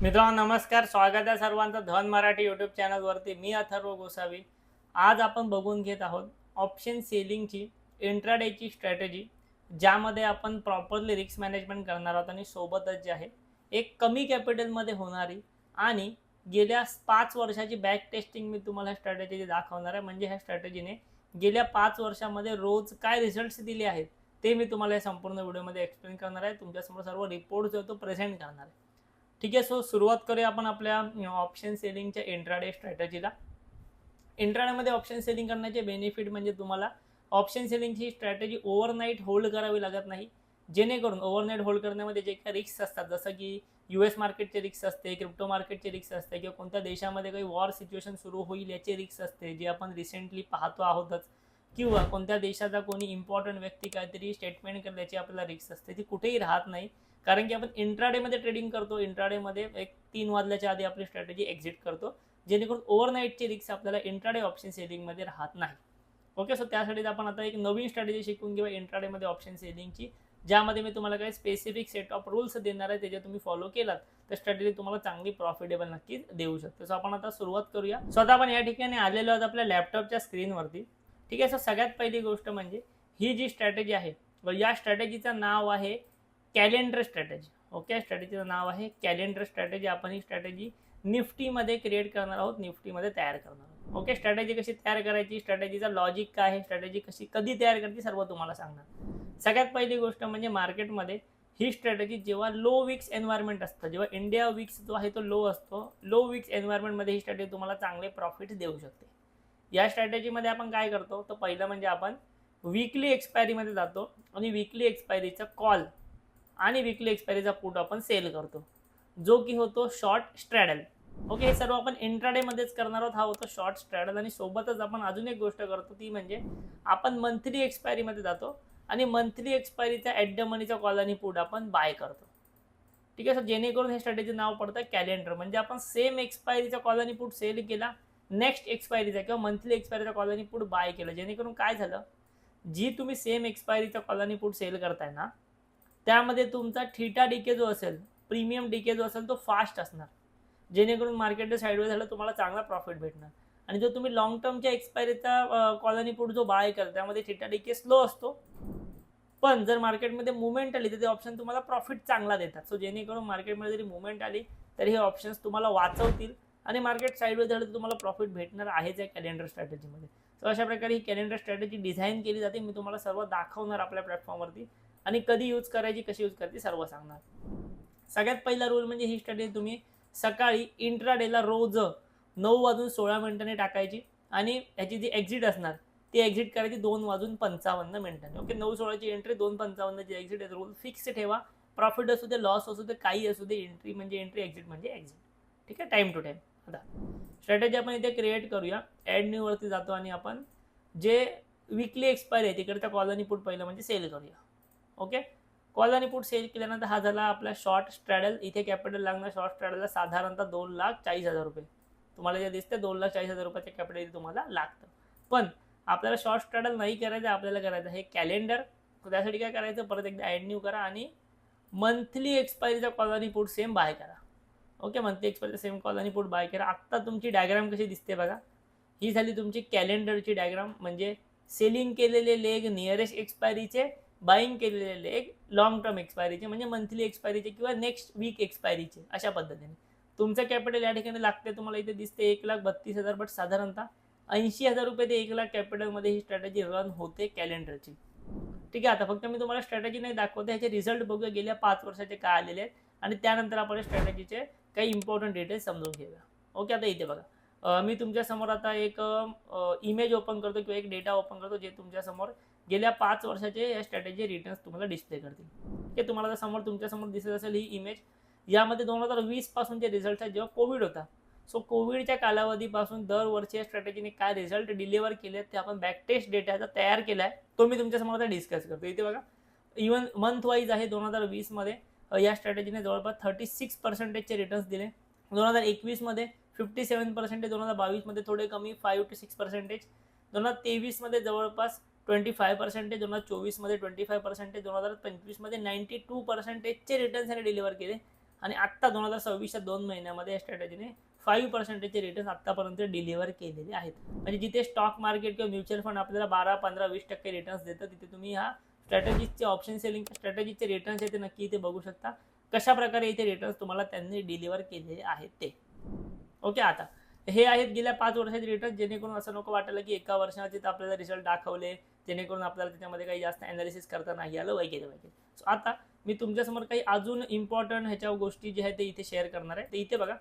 मित्रांनो नमस्कार, स्वागत आहे सर्वांचं धन मराठी यूट्यूब चॅनलवरती. मी अथर्व गोसावी. आज आपण बघून घेत आहोत ऑप्शन सेलिंगची इंट्राडेची स्ट्रॅटेजी, ज्यामध्ये आपण प्रॉपरली रिस्क मॅनेजमेंट करणार आहोत आणि सोबतच जे आहे एक कमी कॅपिटलमध्ये होणारी आणि गेल्या 5 वर्षाची बॅक टेस्टिंग मी तुम्हाला स्ट्रॅटेजी दाखवणार आहे. म्हणजे ह्या स्ट्रॅटेजीने गेल्या 5 वर्षामध्ये रोज काय रिझल्ट्स दिले आहेत ते मी तुम्हाला या संपूर्ण व्हिडिओमध्ये एक्सप्लेन करणार आहे. तुमच्यासमोर सर्व रिपोर्ट जो तो प्रेझेंट करणार आहे. ठीक आहे, सो सुरुवात करूया आपण आपल्या ऑप्शन सेलिंगच्या इंट्राडे स्ट्रॅटेजीला. इंट्राडेमध्ये ऑप्शन सेलिंग करण्याचे बेनिफिट म्हणजे तुम्हाला ऑप्शन सेलिंगची स्ट्रॅटेजी ओव्हरनाईट होल्ड करावी लागत नाही. जेणेकरून ओव्हरनाईट होल्ड करण्यामध्ये जे काही रिस्क असतात, जसं की US मार्केटचे रिस्क असते, क्रिप्टो मार्केटचे रिस्क असते, किंवा कोणत्या देशामध्ये काही वॉर सिच्युएशन सुरू होईल याचे रिस्क असते, जे आपण रिसेंटली पाहतो आहोतच, किंवा कोणत्या देशाचा कोणी इम्पॉर्टंट व्यक्ती काहीतरी स्टेटमेंट करण्याची आपल्याला रिस्क असते, ती कुठेही राहत नाही. कारण की आपण इंट्राडेमध्ये ट्रेडिंग करतो. इंट्राडेमध्ये एक 3 वाजल्याच्या आधी आपली स्ट्रॅटेजी एक्झिट करतो, जेणेकरून ओव्हरनाईटची रिस्क आपल्याला इंट्राडे ऑप्शन सेलिंगमध्ये राहत नाही. ओके, सो त्यासाठी आपण आता एक नवीन स्ट्रॅटेजी शिकून घेऊ इंट्राडेमध्ये ऑप्शन सेलिंगची, ज्यामध्ये मी तुम्हाला काही स्पेसिफिक सेट ऑफ रूल्स देणार आहे. त्याचे तुम्ही फॉलो केलात तर स्ट्रॅटेजी तुम्हाला चांगली प्रॉफिटेबल नक्कीच देऊ शकते. सो आपण आता सुरुवात करूया. स्वतः आपण या ठिकाणी आलेलो आहोत आपल्या लॅपटॉपच्या स्क्रीनवरती. ठीक आहे, सो सगळ्यात पहिली गोष्ट म्हणजे ही जी स्ट्रॅटेजी आहे, या स्ट्रॅटेजीचं नाव आहे कॅलेंडर स्ट्रॅटेजी. ओके, स्ट्रॅटेजीचं नाव आहे कॅलेंडर स्ट्रॅटेजी. आपण ही स्ट्रॅटेजी निफ्टीमध्ये क्रिएट करणार आहोत, निफ्टीमध्ये तयार करणार आहोत. ओके, स्ट्रॅटेजी कशी तयार करायची, स्ट्रॅटेजीचा लॉजिक काय आहे, स्ट्रॅटेजी कधी तयार करायची, सर्व तुम्हाला सांगणार. सगळ्यात पहिली गोष्ट म्हणजे मार्केटमध्ये ही स्ट्रॅटेजी जेव्हा लो विक्स एन्व्हायरमेंट असतं, जेव्हा इंडिया विक्स जो आहे तो लो असतो, लो विक्स एन्व्हायरमेंटमध्ये ही स्ट्रॅटेजी तुम्हाला चांगले प्रॉफिट देऊ शकते. या स्ट्रॅटेजीमध्ये आपण काय करतो, तर पहिलं म्हणजे आपण वीकली एक्सपायरीमध्ये जातो आणि वीकली एक्सपायरीचा कॉल आणि वीकली एक्सपायरीचा पुट आपण सेल करतो, जो की होतो शॉर्ट स्ट्रॅडल. ओके, हे सर्व आपण इंट्राडेमध्येच करणार आहोत. हा होतो शॉर्ट स्ट्रॅडल. आणि सोबतच आपण अजून एक गोष्ट करतो, ती म्हणजे आपण मंथली एक्सपायरीमध्ये जातो आणि मंथली एक्सपायरीचा ॲट द मनीचा कॉल आणि पुट आपण बाय करतो. ठीक आहे, सर, जेणेकरून हे स्ट्रॅटेजी नाव पडतं कॅलेंडर. म्हणजे आपण सेम एक्सपायरीचा कॉल आणि पुट सेल केला, नेक्स्ट एक्सपायरीचा किंवा मंथली एक्सपायरीचा कॉल आणि पुट बाय केलं, जेणेकरून काय झालं, जी तुम्ही सेम एक्सपायरीचा कॉल आणि पुट सेल करताय ना, त्यामध्ये तुमचा थीटा डीके जो असेल, प्रीमियम डीके जो असेल, तो फास्ट असणार, जेणेकरून मार्केट साईडवे झालं तुम्हाला चांगला प्रॉफिट भेटणार. आणि जो तुम्ही लॉंग टर्मच्या एक्सपायरीचा कॉल आणि पुट जो बाय करता, त्यामध्ये थीटा डीके स्लो असतो, पण जर मार्केटमध्ये मुवमेंट आली तर ते ऑप्शन तुम्हाला प्रॉफिट चांगला देतात. सो जेणेकरून मार्केटमध्ये जरी मुवमेंट आली तरी हे ऑप्शन्स तुम्हाला वाचवतील आणि मार्केट साईडवे झालं तर तुम्हाला प्रॉफिट भेटणार आहेच या कॅलेंडर स्ट्रॅटेजीमध्ये. सो अशा प्रकारे ही कॅलेंडर स्ट्रॅटेजी डिझाईन केली जाते. मी तुम्हाला सर्व दाखवणार आपल्या प्लॅटफॉर्मवरती, आणि कधी यूज करायची, कशी यूज करायची, सर्व सांगणार. सगळ्यात पहिला रूल म्हणजे ही स्ट्रॅटेजी तुम्ही सकाळी इंट्राडेला रोज 9:16 टाकायची, आणि ह्याची जी एक्झिट असणार ती एक्झिट करायची 2:55. ओके, 9:16ची एंट्री, 2:55ची एक्झिट. रूल फिक्स ठेवा. प्रॉफिट असू दे, लॉस असू दे, काही असू दे, एंट्री म्हणजे एंट्री, एक्झिट म्हणजे एक्झिट. ठीक आहे, टाइम टू टाइम. आता स्ट्रॅटेजी आपण इथे क्रिएट करूया. ॲड न्यूवरती जातो आणि आपण जे वीकली एक्सपायरी आहे तिकडचा कॉल आणि पुट पहिलं म्हणजे सेल करूया. ओके, कॉल आणि पुट सेल केल्यानंतर हा झाला आपला शॉर्ट स्ट्रॅडल. इथे कॅपिटल लागणार शॉर्ट स्ट्रॅडलला साधारणतः 2,40,000 रुपये. तुम्हाला जे दिसते 2,40,000 रुपयाचे कॅपिटल तुम्हाला लागतं. पण आपल्याला शॉर्ट स्ट्रॅडल नाही करायचं, आपल्याला करायचं हे कॅलेंडर. त्यासाठी काय करायचं, परत एकदा ॲड न्यू करा आणि मंथली एक्सपायरीचा कॉल आणि पुट सेम बाय करा. ओके, मंथली एक्सपायरीचा सेम कॉल आणि पुट बाय करा. आत्ता तुमची डायग्राम कशी दिसते बघा, ही झाली तुमची कॅलेंडरची डायग्राम. म्हणजे सेलिंग केलेले लेग नियरेस्ट एक्सपायरीचे, बाईंग केलेले लेग लॉंग टर्म एक्सपायरीचे, म्हणजे मंथली एक्सपायरीचे किंवा नेक्स्ट वीक एक्सपायरीचे. अशा पद्धतीने तुमचं कॅपिटल या ठिकाणी लागते. तुम्हाला इथे दिसते 1,32,000, बट साधारणतः 80,000 रुपये ते 1,00,000 कॅपिटलमध्ये ही स्ट्रॅटेजी रन होते कॅलेंडरची. ठीक आहे, आता फक्त मी तुम्हाला स्ट्रॅटेजी नाही दाखवते, ह्याचे रिझल्ट बघूया गेल्या 5 वर्षाचे काय आलेले आहेत, आणि त्यानंतर आपण स्ट्रॅटेजीचे काही इम्पॉर्टंट डिटेल्स समजून घेऊया. ओके, आता इथे बघा, मी तुमच्यासमोर आता एक इमेज ओपन करतो किंवा एक डेटा ओपन करतो, जे तुमच्यासमोर गेल्या 5 वर्षाचे या स्ट्रॅटेजी रिटर्न्स तुम्हाला डिस्प्ले करतील. हे तुम्हाला समोर तुमच्यासमोर दिसत असेल ही इमेज. यामध्ये 2020 पासूनचे रिझल्ट आहेत, जेव्हा कोविड होता. सो कोविडच्या कालावधीपासून दरवर्षी या स्ट्रॅटेजीने काय रिझल्ट डिलिव्हर केले ते आपण बॅकटेस्ट डेटाचा तयार केला आहे, तो मी तुमच्यासमोर आता डिस्कस करतो. इथे बघा, इवन मंथ वाईज आहे. 2020मध्ये या स्ट्रॅटेजीने जवळपास 36%चे रिटर्न्स दिले. 2021मध्ये 57%, 2022मध्ये थोडे कमी 5 to 6%, 2023मध्ये जवळपास 25%, 2024मध्ये 25%, 2025मध्ये 92%चे रिटर्न्स याने डिलिव्हर केले. आणि आत्ता 2026च्या 2 महिन्यामध्ये या स्ट्रॅटेजीने 5%चे रिटर्न आत्तापर्यंत डिलिव्हर केलेले आहेत. म्हणजे जिथे स्टॉक मार्केट किंवा म्युच्युअल फंड आपल्याला 12, 15, 20% रिटर्न्स देतं, तिथे तुम्ही ह्या स्ट्रॅटेजीजचे ऑप्शन सेलिंग स्ट्रॅटेजीचे रिटर्न्स आहे ते नक्की इथे बघू शकता. कशा प्रकारे इथे रिटर्न्स तुम्हाला त्यांनी डिलिव्हर केलेले आहेत ते. ओके, आता हे आहेत गेल्या 5 वर्षाचे रिटर्न, जेणेकरून असं नको वाटायला की एका वर्षाचे तर आपल्याला रिझल्ट दाखवले, जेणेकरून आपल्याला त्याच्यामध्ये काही जास्त ॲनालिसिस करता नाही आलं वगैरे. सो आता मी तुमच्यासमोर काही अजून इम्पॉर्टंट ह्याच्या गोष्टी जे आहेत ते इथे शेअर करणार आहे. तर इथे बघा,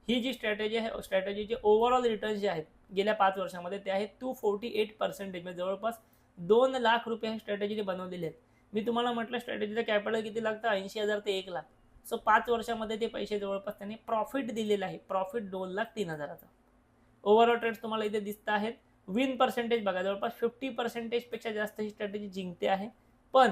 ही जी स्ट्रॅटेजी आहे, स्ट्रॅटेजीचे ओव्हरऑल रिटर्न्स जे आहेत गेल्या 5 वर्षामध्ये ते आहेत 248%, म्हणजे जवळपास 2 लाख रुपये ह्या स्ट्रॅटेजीने बनवलेले आहेत. मी तुम्हाला म्हटलं स्ट्रॅटेजीचं कॅपिटल किती लागतं, 80,000 ते 1 लाख. सो 5 वर्षामध्ये ते पैसे जवळपास त्यांनी प्रॉफिट दिलेलं आहे, प्रॉफिट 2,03,000. ओव्हरऑल ट्रेड्स तुम्हाला इथे दिसत आहेत. विन पर्सेंटेज बघा, जवळपास 50%पेक्षा जास्त ही स्ट्रॅटेजी जिंकते आहे. पण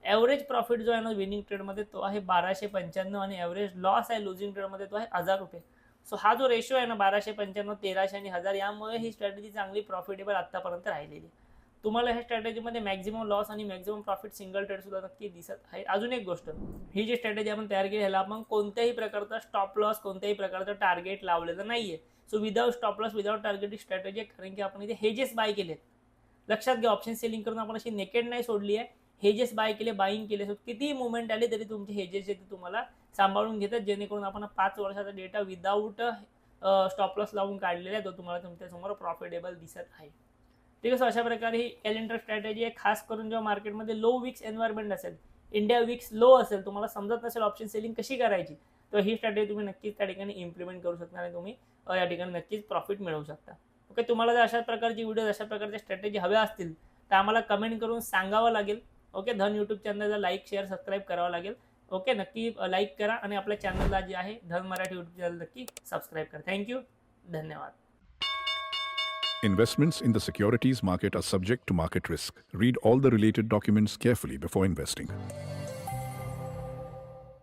ॲव्हरेज प्रॉफिट जो आहे ना विनिंग ट्रेडमध्ये तो आहे 1295, आणि ॲव्हरेज लॉस आहे लुझिंग ट्रेडमध्ये तो आहे 1000 रुपये. सो हा जो रेशो आहे ना 1295, 1300 आणि 1000, यामुळे ही स्ट्रॅटेजी चांगली प्रॉफिटेबल आत्तापर्यंत राहिलेली. तुम्हाला ह्या स्ट्रॅटेजीमध्ये मॅक्झिमम लॉस आणि मॅक्झिमम प्रॉफिट सिंगल ट्रेड सुद्धा नक्की दिसत आहे. अजून एक गोष्ट, ही जी स्ट्रॅटेजी आपण तयार केली ह्याला आपण कोणत्याही प्रकारचा स्टॉप लॉस, कोणत्याही प्रकारचं टार्गेट लावलेलं नाहीये. So without stop loss, without target strategy आहे, कारण की आपण इथे हेजेस बाय केलेत. लक्षात घ्या, ऑप्शन सेलिंग करून आपण अशी नेकेड नाही सोडली आहे, हेजेस बाय केले, बाईंग केले. सो कितीही मुवमेंट आली तरी तुमचे हेजेस जे तुम्हाला सांभाळून घेतात, जेणेकरून आपण 5 वर्षाचा डेटा विदाऊट स्टॉप लॉस लावून काढलेला आहे, तो तुम्हाला तुमच्यासमोर प्रॉफिटेबल दिसत आहे. ठीक आहे. सो अशा प्रकारे ही कॅलेंडर स्ट्रॅटेजी आहे, खास करून जेव्हा मार्केटमध्ये लो विक्स एन्व्हायरमेंट असेल, इंडिया विक्स लो असेल, तुम्हाला समजत नसेल ऑप्शन सेलिंग कशी करायची, तर ही स्ट्रॅटेजी तुम्ही नक्कीच त्या ठिकाणी इम्प्लिमेंट करू शकता आणि तुम्ही या ठिकाणी नक्कीच प्रॉफिट मिळवू शकता. ओके, तुम्हाला जर अशा प्रकारची व्हिडिओ, अशा प्रकारच्या स्ट्रॅटेजी हव्या असतील तर आम्हाला कमेंट करून सांगावं लागेल. ओके, धन यूट्यूब चॅनलला लाईक, शेअर, सबस्क्राईब करावं लागेल. ओके, नक्की लाईक करा आणि आपल्या चॅनलला जे आहे धन मराठी यूट्यूब चॅनल नक्की सबस्क्राईब करा. थँक्यू, धन्यवाद. Investments in the securities market are subject to market risk. Read all the related documents carefully before investing.